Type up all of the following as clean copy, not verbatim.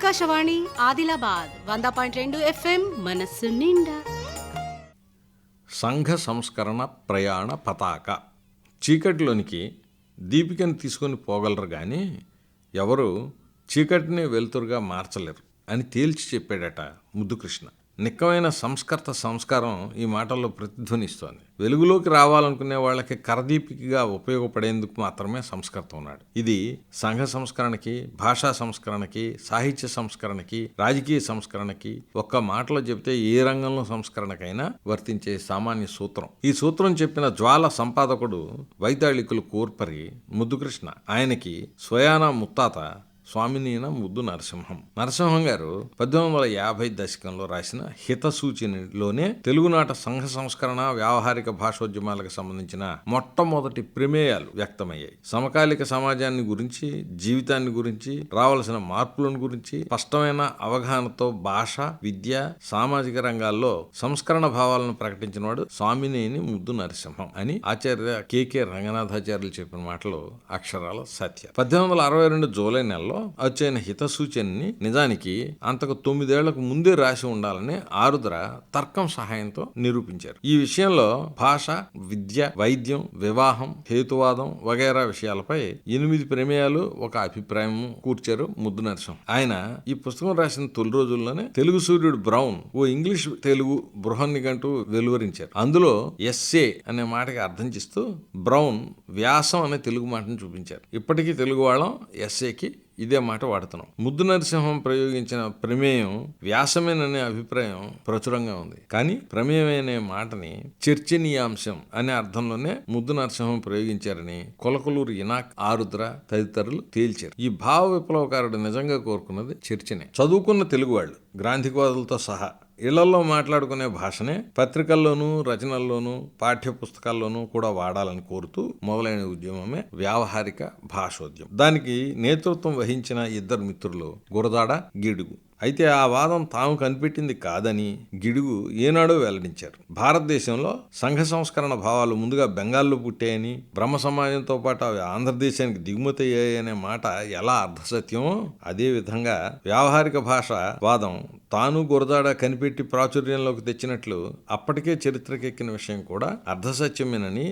Akashvani Adilabad 100.2 FM మనస్సు నిండా. సంఘ సంస్కరణ ప్రయాణ పతాక. చీకటిలోనికి దీపికను తీసుకొని పోగలరు కానీ ఎవరు చీకటిని వెలుతురుగా మార్చలేరు అని తేల్చి చెప్పాడట ముద్దుకృష్ణ. నిక్కమైన సంస్కర్త సంస్కారం ఈ మాటల్లో ప్రతిధ్వనిస్తోంది. వెలుగులోకి రావాలనుకునే వాళ్ళకి కరదీపికగా ఉపయోగపడేందుకు మాత్రమే సంస్కర్త ఉన్నాడు. ఇది సంఘ సంస్కరణకి, భాషా సంస్కరణకి, సాహిత్య సంస్కరణకి, రాజకీయ సంస్కరణకి, ఒక్క మాటలో చెబితే ఏ రంగంలో సంస్కరణకైనా వర్తించే సామాన్య సూత్రం. ఈ సూత్రం చెప్పిన జ్వాల సంపాదకుడు వైతాళికులు కోర్పరి ముద్దుకృష్ణ. ఆయనకి స్వయానా ముత్తాత స్వామినీన ముద్దు నరసింహం. నరసింహం గారు 1850 దశకంలో రాసిన హితసూచిలోనే తెలుగునాట సంఘ సంస్కరణ, వ్యావహారిక భాషోద్యమాలకు సంబంధించిన మొట్టమొదటి ప్రమేయాలు వ్యక్తమయ్యాయి. సమకాలిక సమాజాన్ని గురించి, జీవితాన్ని గురించి, రావాల్సిన మార్పులను గురించి స్పష్టమైన అవగాహనతో భాష, విద్య, సామాజిక రంగాల్లో సంస్కరణ భావాలను ప్రకటించిన వాడు స్వామినేని ముద్దు నరసింహం అని ఆచార్య కె రంగనాథాచార్యులు చెప్పిన మాటలు అక్షరాల సత్యం. 1862 జూలై నెలలో వచ్చిన హితసూచనని నిజానికి అంతకు 9 ఏళ్లకు ముందే రాసి ఉండాలని ఆరుద్ర తర్కం సహాయంతో నిరూపించారు. ఈ విషయంలో భాష, విద్య, వైద్యం, వివాహం, హేతువాదం వగైరా విషయాలపై 8 ప్రమేయాలు, ఒక అభిప్రాయం కూర్చారు ముద్దు నరసింహం. ఆయన ఈ పుస్తకం రాసిన తొలి రోజుల్లోనే తెలుగు సూర్యుడు బ్రౌన్ ఓ ఇంగ్లీష్ తెలుగు బృహన్నిఘంటూ వెలువరించారు. అందులో ఎస్ఏ అనే మాటకి అర్థం చేస్తూ బ్రౌన్ వ్యాసం అనే తెలుగు మాటను చూపించారు. ఇప్పటికీ తెలుగు వాళ్ళం ఎస్ఏకి ఇదే మాట వాడుతున్నాం. ముద్దు నరసింహం ప్రయోగించిన ప్రమేయం వ్యాసమేననే అభిప్రాయం ప్రచురంగా ఉంది. కానీ ప్రమేయం అనే మాటని చర్చనీయాంశం అనే అర్థంలోనే ముద్దు నరసింహం ప్రయోగించారని కొలకలూరు ఇనాక్, ఆరుద్ర తదితరులు తేల్చారు. ఈ భావ విప్లవకారుడు నిజంగా కోరుకున్నది చర్చనే. చదువుకున్న తెలుగు వాళ్ళు గ్రాంధికవాదులతో సహా ఇళ్లలో మాట్లాడుకునే భాషనే పత్రికల్లోనూ, రచనల్లోనూ, పాఠ్య పుస్తకాల్లోనూ కూడా వాడాలని కోరుతూ మొదలైన ఉద్యమమే వ్యావహారిక భాషోద్యమం. దానికి నేతృత్వం వహించిన 2 మిత్రులు గురదాడ, గిడుగు. అయితే ఆ వాదం తాము కనిపెట్టింది కాదని గిడుగు ఏనాడో వెల్లడించారు. భారతదేశంలో సంఘ సంస్కరణ భావాలు ముందుగా బెంగాల్లో పుట్టాయని, బ్రహ్మ సమాజంతో పాటు అవి ఆంధ్రదేశానికి దిగుమతి అయ్యాయనే మాట ఎలా అర్ధసత్యమో అదే విధంగా వ్యావహారిక భాష వాదం తాను గురదాడ కనిపెట్టి ప్రాచుర్యంలోకి తెచ్చినట్లు అప్పటికే చరిత్రకెక్కిన విషయం కూడా అర్ధసత్యమేనని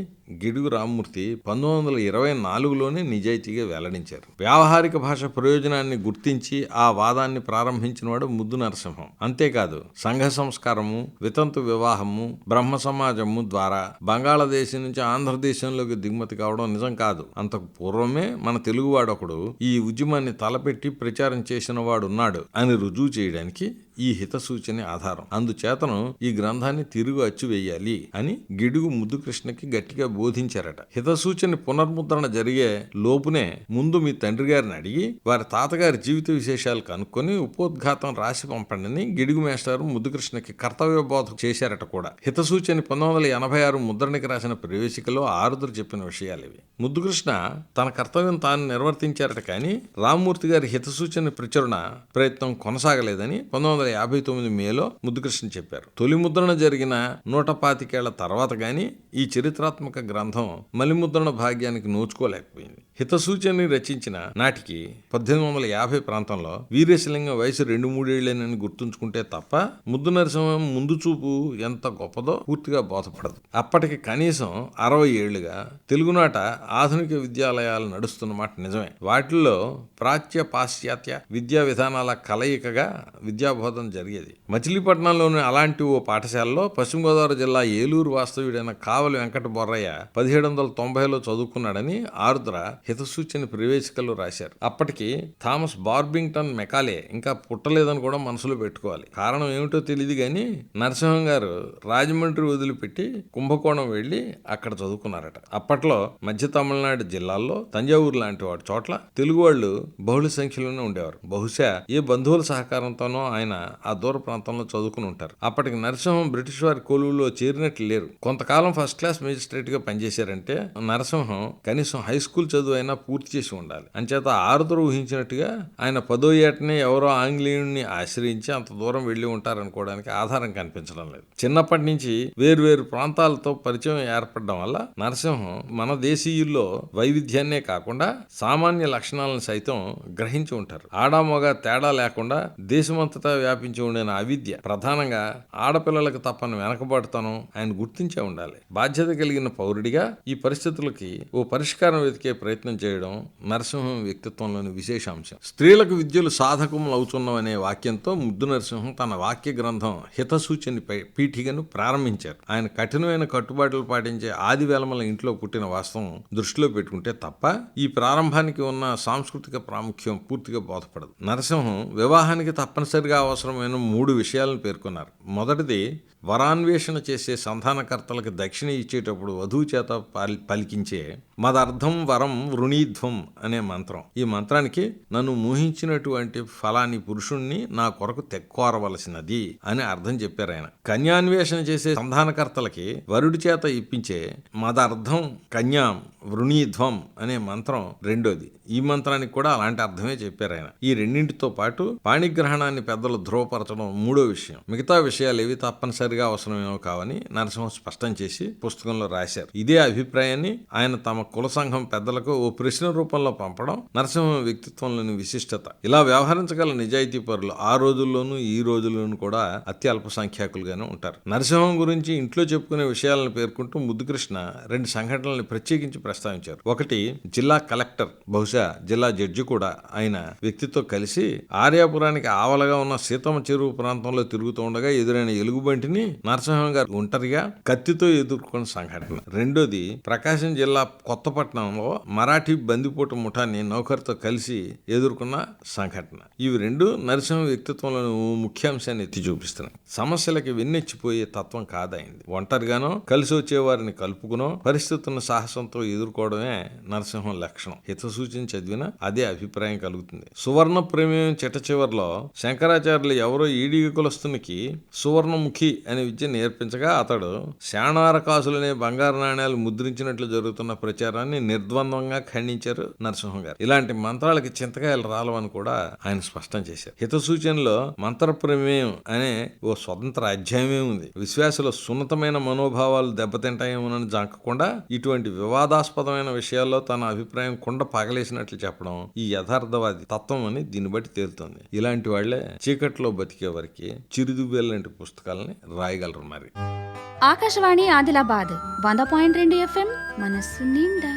గిడుగు రామ్మూర్తి 1924లోనే నిజాయితీగా వెల్లడించారు. వ్యావహారిక భాష ప్రయోజనాన్ని గుర్తించి ఆ వాదాన్ని ప్రారంభించినవాడు ముద్దు నరసింహం. అంతేకాదు సంఘ సంస్కారము, వితంతు వివాహము, బ్రహ్మ సమాజము ద్వారా బంగాళాదేశం నుంచి ఆంధ్రదేశంలోకి దిగుమతి కావడం నిజం కాదు. అంతకు పూర్వమే మన తెలుగువాడొకడు ఈ ఉద్యమాన్ని తలపెట్టి ప్రచారం చేసిన వాడున్నాడు అని రుజువు చేయడానికి ఈ హితసూచన ఆధారం. అందుచేతను ఈ గ్రంథాన్ని తిరుగు అచ్చువేయాలి అని గిడుగు ముద్దుకృష్ణకి గట్టిగా బోధించారట. హితసూచన పునర్ముద్రణ జరిగే లోపునే ముందు మీ తండ్రి గారిని అడిగి వారి తాతగారి జీవిత విశేషాలు కనుక్కొని ఉపోద్ఘాతం రాసి పంపండి గిడుగు మేస్టారు ముద్దుకృష్ణకి కర్తవ్య బోధ చేశారట కూడా. హితసూచన 1986 ముద్రణకి రాసిన ప్రవేశికలో ఆరుద్ర చెప్పిన విషయాలు ఇవి. ముద్దుకృష్ణ తన కర్తవ్యం తాను నిర్వర్తించారట కానీ రామ్మూర్తి గారి హితసూచన ప్రచురణ ప్రయత్నం కొనసాగలేదని 1959 మేలో ముద్దుకృష్ణ చెప్పారు. తొలి ముద్రణ జరిగిన 125 ఏళ్ల తర్వాత గాని ఈ చరిత్రాత్మక గ్రంథం మలిముద్రణ భాగ్యానికి నోచుకోలేకపోయింది. హితసూచనని రచించిన నాటికి 1850 ప్రాంతంలో వీరేశలింగం వయసు 2-3 ఏళ్లేనని గుర్తుంచుకుంటే తప్ప ముద్దు నరసింహం ముందు చూపు ఎంత గొప్పదో పూర్తిగా బోధపడదు. అప్పటికి కనీసం 60 ఏళ్లుగా తెలుగునాట ఆధునిక విద్యాలయాలు నడుస్తున్న మాట నిజమే. వాటిల్లో ప్రాచ్య, పాశ్చాత్య విద్యా విధానాల కలయికగా విద్యాబోధన జరిగేది. మచిలీపట్నంలోని అలాంటి ఓ పాఠశాలలో పశ్చిమ గోదావరి జిల్లా ఏలూరు వాస్తవ్యుడైన కావలి వెంకట బొర్రయ్య 1790లో చదువుకున్నాడని ఆరుద్ర హితసూచన ప్రవేశికలు రాశారు. అప్పటికి థామస్ బార్బింగ్టన్ మెకాలే ఇంకా పుట్టలేదని కూడా మనసులో పెట్టుకోవాలి. కారణం ఏమిటో తెలియదు కానీ నరసింహం గారు రాజమండ్రి వదిలిపెట్టి కుంభకోణం వెళ్లి అక్కడ చదువుకున్నారట. అప్పట్లో మధ్య తమిళనాడు జిల్లాల్లో తంజావూరు లాంటి వాటి చోట్ల తెలుగు వాళ్ళు బహుళ సంఖ్యలోనే ఉండేవారు. బహుశా ఏ బంధువుల సహకారంతోనో ఆయన ఆ దూర ప్రాంతంలో చదువుకుని ఉంటారు. అప్పటికి నరసింహం బ్రిటిష్ వారి కొలువులో చేరినట్లు లేరు. కొంతకాలం ఫస్ట్ క్లాస్ మేజిస్ట్రేట్ గా పనిచేశారంటే నరసింహం కనీసం హై స్కూల్ చదువు అయినా పూర్తి చేసి ఉండాలి. అంచేత ఆరుద్ర ఊహించినట్టుగా ఆయన 10వ ఏటనే ఎవరో ఆంగ్లేయుడిని ఆశ్రయించి అంత దూరం వెళ్లి ఉంటారనుకోవడానికి ఆధారం కనిపించడం లేదు. చిన్నప్పటి నుంచి వేర్వేరు ప్రాంతాలతో పరిచయం ఏర్పడడం వల్ల నరసింహం మన దేశీయుల్లో వైవిధ్యాన్నే కాకుండా సామాన్య లక్షణాలను సైతం గ్రహించి ఉంటారు. ఆడామొగ తేడా లేకుండా దేశమంతటా వ్యాపించి ఉండిన అవిద్య, ప్రధానంగా ఆడపిల్లలకు తప్పని వెనకబడతాను ఆయన గుర్తించే ఉండాలి. బాధ్యత కలిగిన పౌరుడిగా ఈ పరిస్థితులకి ఓ పరిష్కారం వెతికే ప్రయత్నం చేయడం నరసింహం వ్యక్తిత్వంలోని విశేషాంశం. స్త్రీలకు విద్యలు సాధకములు అవుతున్నవనే వాక్యంతో ముద్దు నరసింహం తన వాక్య గ్రంథం హితసూచని పీఠికను ప్రారంభించారు. ఆయన కఠినమైన కట్టుబాట్లు పాటించే ఆది వేలమల ఇంట్లో పుట్టిన వాస్తవం దృష్టిలో పెట్టుకుంటే తప్ప ఈ ప్రారంభానికి ఉన్న సాంస్కృతిక ప్రాముఖ్యం పూర్తిగా బోధపడదు. నరసింహం వివాహానికి తప్పనిసరిగా అవసరమైన 3 విషయాలను పేర్కొన్నారు. మొదటిది, వరాన్వేషణ చేసే సంధానకర్తలకు దక్షిణ ఇచ్చేటప్పుడు వధువు చేత పలికించే మదర్థం వరం వృణీధ్వం అనే మంత్రం. ఈ మంత్రానికి నన్ను మోహించినటువంటి ఫలాని పురుషుణ్ణి నా కొరకు తెక్కోరవలసినది అని అర్థం చెప్పారు ఆయన. కన్యాన్వేషణ చేసే సంధానకర్తలకి వరుడి చేత ఇప్పించే మదర్థం కన్యాం వృణీధ్వం అనే మంత్రం రెండోది. ఈ మంత్రానికి కూడా అలాంటి అర్థమే చెప్పారు ఆయన. ఈ రెండింటితో పాటు పాణిగ్రహణాన్ని పెద్దలు ధృవపరచడం మూడో విషయం. మిగతా విషయాలు ఏవి తప్పనిసరిగా అవసరమేమో కావని నరసింహం స్పష్టం చేసి పుస్తకంలో రాశారు. ఇదే అభిప్రాయాన్ని ఆయన తమ కుల సంఘం పెద్దలకు ఓ ప్రశ్న రూపంలో పంపడం నరసింహం వ్యక్తిత్వంలోని విశిష్టత. ఇలా వ్యవహరించగల నిజాయితీ పరులు ఆ రోజుల్లోనూ ఈ రోజుల్లోనూ కూడా అత్యల్ప సంఖ్యాకులుగానే ఉంటారు. నరసింహం గురించి ఇంట్లో చెప్పుకునే విషయాలను పేర్కొంటూ ముద్దుకృష్ణ 2 సంఘటనల్ని ప్రత్యేకించి ప్రస్తావించారు. ఒకటి, జిల్లా కలెక్టర్, బహుశా జిల్లా జడ్జి కూడా ఆయన వ్యక్తితో కలిసి ఆర్యాపురానికి ఆవలగా ఉన్న సీతమ్మ చెరువు ప్రాంతంలో తిరుగుతూ ఉండగా ఎదురైన ఎలుగుబంటిని నరసింహం గారు ఒంటరిగా కత్తితో ఎదుర్కొన్న సంఘటన. రెండోది, ప్రకాశం జిల్లా కొత్తపట్నంలో మరాఠీ బందిపోటు ముఠాన్ని నౌకర్తో కలిసి ఎదుర్కొన్న సంఘటన. ఇవి 2 నరసింహం వ్యక్తిత్వంలోని ముఖ్యాంశాన్ని ఎత్తి చూపిస్తున్నాయి. సమస్యలకి వెన్నెచ్చిపోయే తత్వం కాదైంది. ఒంటరిగానో కలిసి వచ్చేవారిని కలుపుకునో పరిస్థితులను సాహసంతో ఎదుర్కోవడమే నరసింహం లక్షణం. హితసూచన చదివినా అదే అభిప్రాయం కలుగుతుంది. సువర్ణ ప్రమేయం చిట్ట చివరిలో శంకరాచార్యులు ఎవరో ఈడిగ కులస్తునికి సువర్ణముఖి అనే విద్య నేర్పించగా అతడు శాణారకాసులనే బంగారు నాణ్యాలు ముద్రించినట్లు జరుగుతున్న ప్రచారాన్ని నిర్ద్వంద్వంగా ఖండించారు నరసింహం గారు. ఇలాంటి మంత్రాలకి చింతకాయలు రాలవని కూడా ఆయన స్పష్టం చేశారు. హితసూచనలో మంత్ర ప్రమేయం అనే ఓ స్వతంత్ర అధ్యాయమే ఉంది. విశ్వాసుల సున్నతమైన మనోభావాలు దెబ్బతింటాయేమోనని జాంకకుండా ఇటువంటి వివాదాస్పదమైన విషయాల్లో తన అభిప్రాయం కుండ పగలేసినట్లు చెప్పడం ఈ యథార్థవాది తత్వం అని దీన్ని బట్టి తేలుతుంది. ఇలాంటి వాళ్లే చీకట్లో బతికే వారికి చిరుదుబేల్ లాంటి పుస్తకాలని రాయగలరు. మరి ఆకాశవాణి ఆదిలాబాద్ 100.2 FM మనస్సు నిండా.